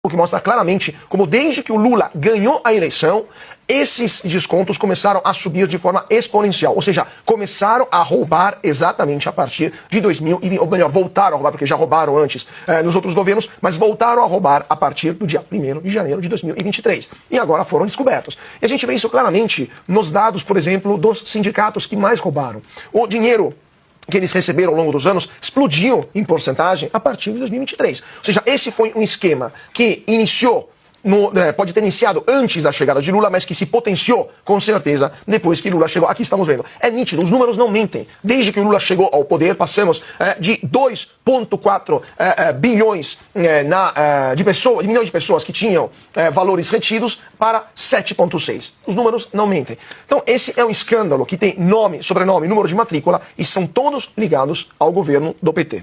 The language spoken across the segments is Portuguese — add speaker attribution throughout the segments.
Speaker 1: O que mostra claramente como desde que o Lula ganhou a eleição, esses descontos começaram a subir de forma exponencial. Ou seja, começaram a roubar exatamente a partir de 2020, ou melhor, voltaram a roubar, porque já roubaram antes nos outros governos, mas voltaram a roubar a partir do dia 1º de janeiro de 2023. E agora foram descobertos. E a gente vê isso claramente nos dados, por exemplo, dos sindicatos que mais roubaram. O dinheiro que eles receberam ao longo dos anos explodiu em porcentagem a partir de 2023. Ou seja, esse foi um esquema que iniciou, pode ter iniciado antes da chegada de Lula, mas que se potenciou, com certeza, depois que Lula chegou. Aqui estamos vendo. É nítido, os números não mentem. Desde que o Lula chegou ao poder, passamos de 2,4 bilhões de milhões de pessoas que tinham valores retidos para 7,6. Os números não mentem. Então, esse é um escândalo que tem nome, sobrenome, número de matrícula e são todos ligados ao governo do PT.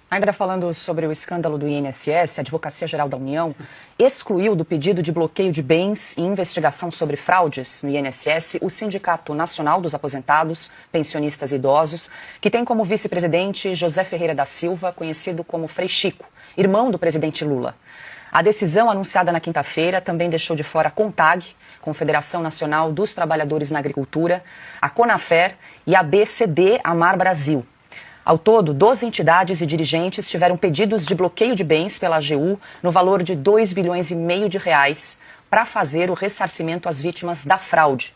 Speaker 2: Ainda falando sobre o escândalo do INSS, a Advocacia Geral da União excluiu do pedido de bloqueio de bens e investigação sobre fraudes no INSS o Sindicato Nacional dos Aposentados, Pensionistas e Idosos, que tem como vice-presidente José Ferreira da Silva, conhecido como Frei Chico, irmão do presidente Lula. A decisão anunciada na quinta-feira também deixou de fora a CONTAG, Confederação Nacional dos Trabalhadores na Agricultura, a CONAFER e a BCD Amar Brasil. Ao todo, 12 entidades e dirigentes tiveram pedidos de bloqueio de bens pela AGU no valor de 2,5 bilhões de reais para fazer o ressarcimento às vítimas da fraude.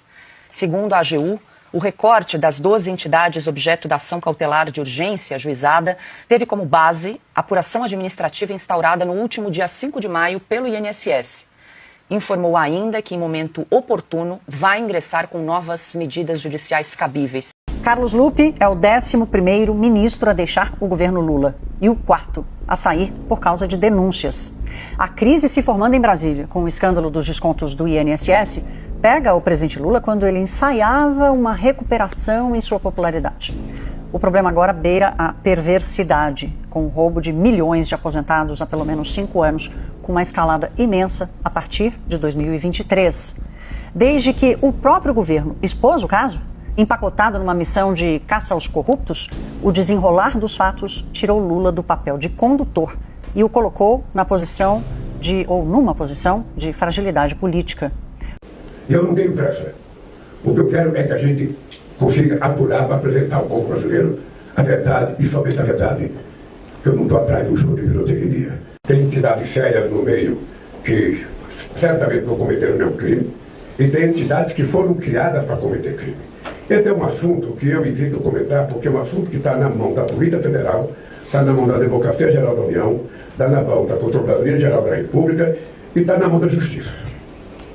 Speaker 2: Segundo a AGU, o recorte das 12 entidades objeto da ação cautelar de urgência ajuizada teve como base a apuração administrativa instaurada no último dia 5 de maio pelo INSS. Informou ainda que, em momento oportuno, vai ingressar com novas medidas judiciais cabíveis.
Speaker 3: Carlos Lupe é o 11º ministro a deixar o governo Lula e o 4º a sair por causa de denúncias. A crise se formando em Brasília com o escândalo dos descontos do INSS pega o presidente Lula quando ele ensaiava uma recuperação em sua popularidade. O problema agora beira a perversidade, com o roubo de milhões de aposentados há pelo menos 5 anos, com uma escalada imensa a partir de 2023. Desde que o próprio governo expôs o caso, empacotado numa missão de caça aos corruptos, o desenrolar dos fatos tirou Lula do papel de condutor e o colocou numa posição de fragilidade política.
Speaker 4: Eu não tenho pressa. O que eu quero é que a gente consiga apurar para apresentar ao povo brasileiro a verdade e somente a verdade. Eu não estou atrás de um jogo de biloteria. Tem entidades sérias no meio que certamente não cometeram nenhum crime e tem entidades que foram criadas para cometer crime. Esse é um assunto que eu evito comentar, porque é um assunto que está na mão da Polícia Federal, está na mão da Advocacia Geral da União, está na mão da Controladoria Geral da República e está na mão da Justiça.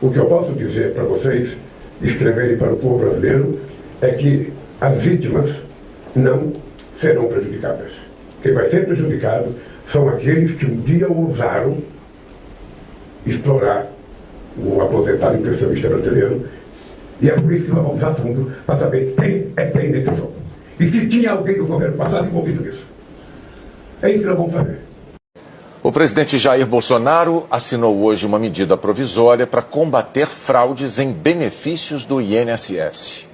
Speaker 4: O que eu posso dizer para vocês, escreverem para o povo brasileiro, é que as vítimas não serão prejudicadas. Quem vai ser prejudicado são aqueles que um dia ousaram explorar o aposentado e pensionista brasileiro. E é por isso que nós vamos a fundo para saber quem é quem nesse jogo. E se tinha alguém do governo passado envolvido nisso. É isso que nós vamos fazer.
Speaker 5: O presidente Jair Bolsonaro assinou hoje uma medida provisória para combater fraudes em benefícios do INSS.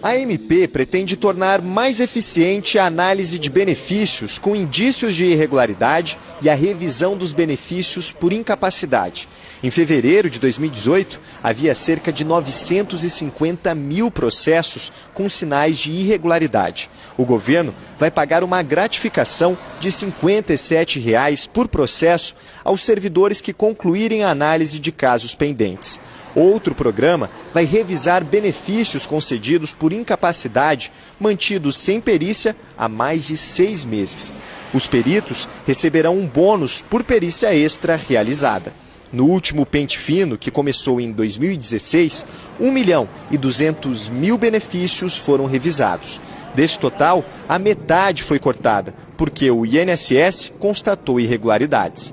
Speaker 6: A MP pretende tornar mais eficiente a análise de benefícios com indícios de irregularidade e a revisão dos benefícios por incapacidade. Em fevereiro de 2018, havia cerca de 950 mil processos com sinais de irregularidade. O governo vai pagar uma gratificação de R$ 57 por processo aos servidores que concluírem a análise de casos pendentes. Outro programa vai revisar benefícios concedidos por incapacidade mantidos sem perícia há mais de 6 meses. Os peritos receberão um bônus por perícia extra realizada. No último pente fino, que começou em 2016, 1.200.000 benefícios foram revisados. Desse total, a metade foi cortada, porque o INSS constatou irregularidades.